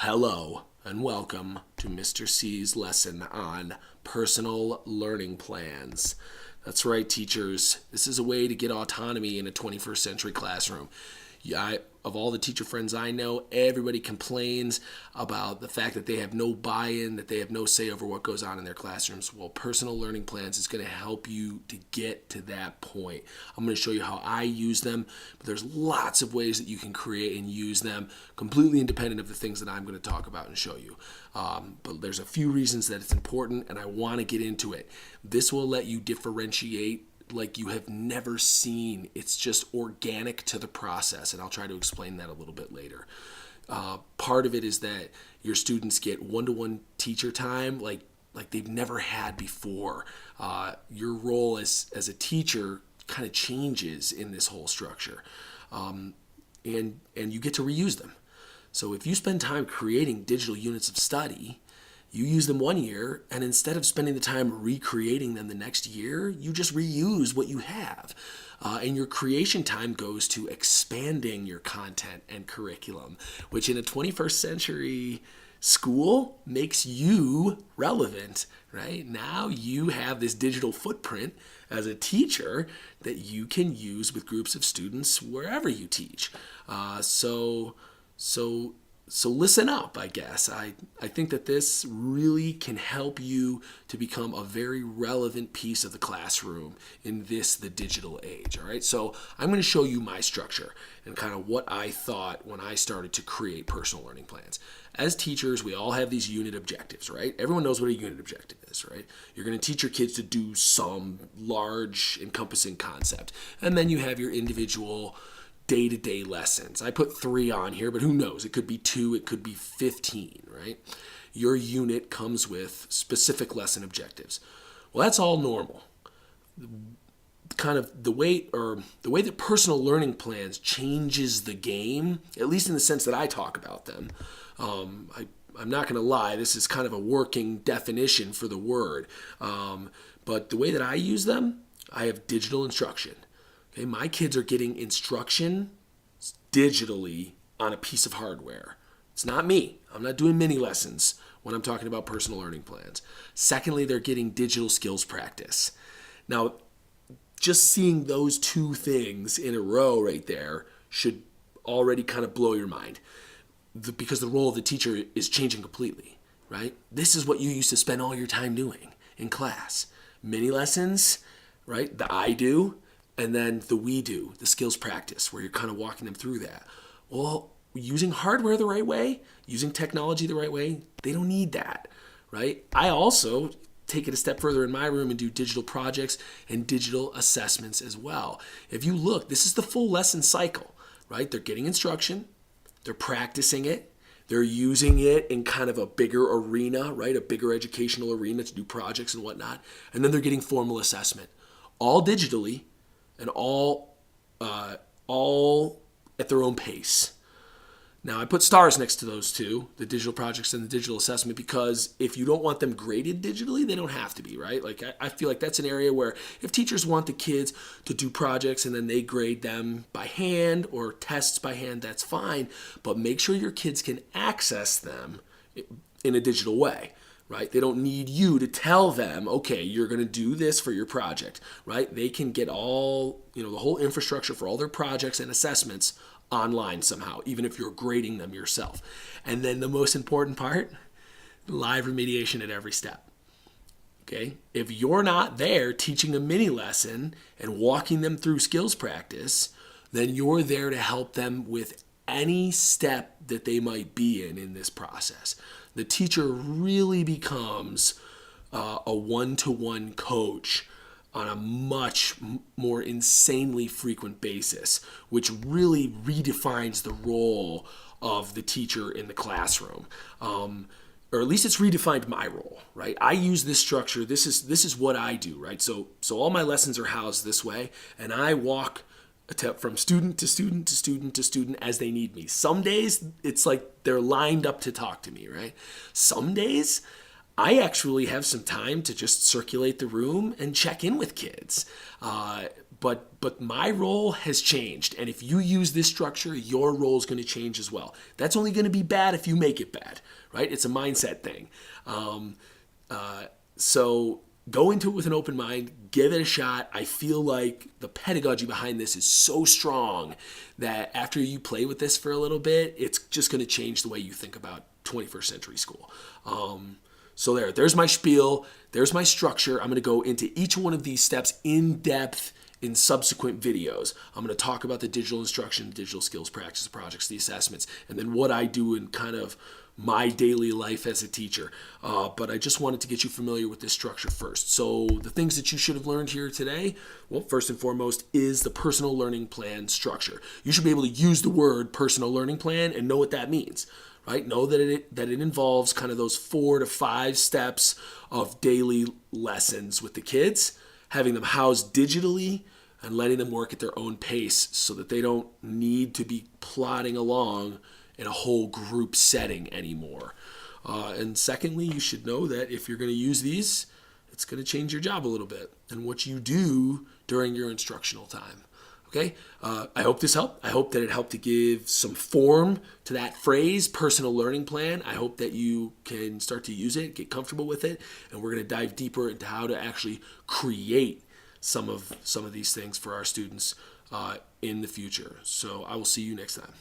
Hello and welcome to Mr. C's lesson on personal learning plans. That's right, teachers. This is a way to get autonomy in a 21st century classroom. Of all the teacher friends I know, everybody complains about the fact that they have no buy-in, that they have no say over what goes on in their classrooms. Well, personal learning plans is going to help you to get to that point. I'm going to show you how I use them, but there's lots of ways that you can create and use them completely independent of the things that I'm going to talk about and show you. But there's a few reasons that it's important, and I want to get into it. This will let you differentiate like you have never seen. It's just organic to the process, and I'll try to explain that a little bit later. Part of it is that your students get one-to-one teacher time like they've never had before. Your role as a teacher kind of changes in this whole structure, and you get to reuse them. So if you spend time creating digital units of study, you use them one year, and instead of spending the time recreating them the next year, you just reuse what you have. And your creation time goes to expanding your content and curriculum, which in a 21st century school makes you relevant, right? Now you have this digital footprint as a teacher that you can use with groups of students wherever you teach. So listen up, I guess. I think that this really can help you to become a very relevant piece of the classroom in the digital age, all right? So I'm going to show you my structure and kind of what I thought when I started to create personal learning plans. As teachers, we all have these unit objectives, right? Everyone knows what a unit objective is, right? You're going to teach your kids to do some large encompassing concept, and then you have your individual day-to-day lessons. I put 3 on here, but who knows? It could be 2, it could be 15, right? Your unit comes with specific lesson objectives. Well, that's all normal. Kind of the way that personal learning plans changes the game, at least in the sense that I talk about them. I'm not going to lie, this is kind of a working definition for the word. But the way that I use them, I have digital instruction. Okay, my kids are getting instruction digitally on a piece of hardware. It's not me. I'm not doing mini lessons when I'm talking about personal learning plans. Secondly, they're getting digital skills practice. Now, just seeing those 2 things in a row right there should already kind of blow your mind, because the role of the teacher is changing completely, right? This is what you used to spend all your time doing in class. Mini lessons, right? The I do. And then the we do, the skills practice, where you're kind of walking them through that. Well, using hardware the right way, using technology the right way, they don't need that, right? I also take it a step further in my room and do digital projects and digital assessments as well. If you look, this is the full lesson cycle, right? They're getting instruction, they're practicing it, they're using it in kind of a bigger arena, right? A bigger educational arena to do projects and whatnot. And then they're getting formal assessment, all digitally, and all at their own pace. Now, I put stars next to those 2, the digital projects and the digital assessment, because if you don't want them graded digitally, they don't have to be, right? Like, I feel like that's an area where if teachers want the kids to do projects and then they grade them by hand or tests by hand, that's fine. But make sure your kids can access them in a digital way. Right? They don't need you to tell them, okay, you're going to do this for your project, right? They can get all, the whole infrastructure for all their projects and assessments online somehow, even if you're grading them yourself. And then the most important part, live remediation at every step. Okay? If you're not there teaching a mini lesson and walking them through skills practice, then you're there to help them with any step that they might be in this process. The teacher really becomes a one-to-one coach on a much more insanely frequent basis, which really redefines the role of the teacher in the classroom. Or at least it's redefined my role, right? I use this structure. This is what I do, right? So all my lessons are housed this way, and I walk from student to student to student to student as they need me. Some days it's like they're lined up to talk to me, right? Some days I actually have some time to just circulate the room and check in with kids. but my role has changed, and if you use this structure, your role is going to change as well. That's only going to be bad if you make it bad, right? It's a mindset thing. So go into it with an open mind, give it a shot. I feel like the pedagogy behind this is so strong that after you play with this for a little bit, it's just going to change the way you think about 21st century school. So there's my spiel, there's my structure. I'm going to go into each one of these steps in depth in subsequent videos. I'm going to talk about the digital instruction, digital skills practice projects, the assessments, and then what I do in kind of my daily life as a teacher. But I just wanted to get you familiar with this structure first. So the things that you should have learned here today, well, first and foremost is the personal learning plan structure. You should be able to use the word personal learning plan and know what that means. Right? Know that it involves kind of those 4 to 5 steps of daily lessons with the kids, having them housed digitally and letting them work at their own pace so that they don't need to be plodding along in a whole group setting anymore. And secondly, you should know that if you're going to use these, it's going to change your job a little bit and what you do during your instructional time. Okay, I hope this helped. I hope that it helped to give some form to that phrase, personal learning plan. I hope that you can start to use it, get comfortable with it, and we're going to dive deeper into how to actually create some of these things for our students in the future. So I will see you next time.